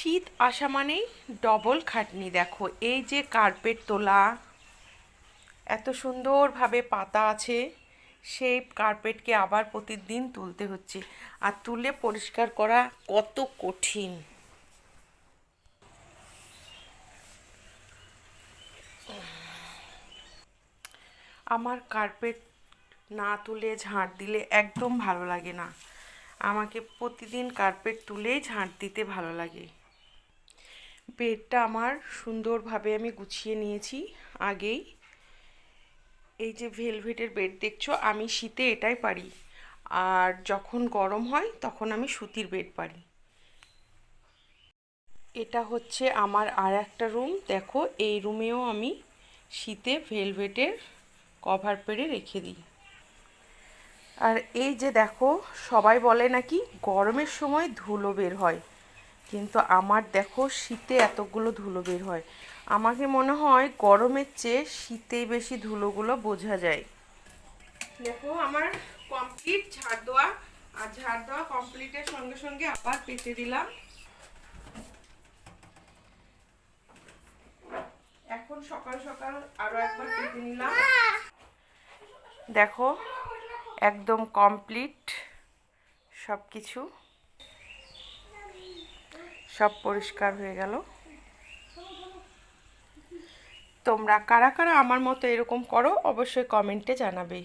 শীত আসা মানেই ডবল খাটনি। দেখো এই যে কার্পেট তোলা, এত সুন্দরভাবে পাতা আছে, সেই কার্পেটকে আবার প্রতিদিন তুলতে হচ্ছে, আর তুলে পরিষ্কার করা কত কঠিন। আমার কার্পেট না তুলে ঝাঁট দিলে একদম ভালো লাগে না। আমাকে প্রতিদিন কার্পেট তুলেই ঝাঁট দিতে ভালো লাগে। বেডটা আমার সুন্দরভাবে আমি গুছিয়ে নিয়েছি আগেই। এই যে ভেলভেটের বেড দেখছো, আমি শীতে এটাই পারি, আর যখন গরম হয় তখন আমি সুতির বেড পারি। এটা হচ্ছে আমার আর একটা রুম। দেখো এই রুমেও আমি শীতে ভেলভেটের কভার পেরে রেখে দিই। আর এই যে দেখো, সবাই বলে নাকি গরমের সময় ধুলো বের হয়, কিন্তু আমার দেখো শীতে এতগুলো ধুলো বের হয়। আমাকে মনে হয় গরমের চেয়ে শীতেই বেশি ধুলোগুলো বোঝা যায়। দেখো আমার কমপ্লিট ঝাড় দেওয়া, আর ঝাড় দেওয়া কমপ্লিটের সঙ্গে সঙ্গে আবার পেতে দিলাম। এখন সকাল সকাল আরো একবার পেতে নিলাম। দেখো একদম কমপ্লিট সব কিছু, সব পরিষ্কার হয়ে গেল। তোমরা কারা কারা আমার মতো এরকম করো অবশ্যই কমেন্টে জানাবে।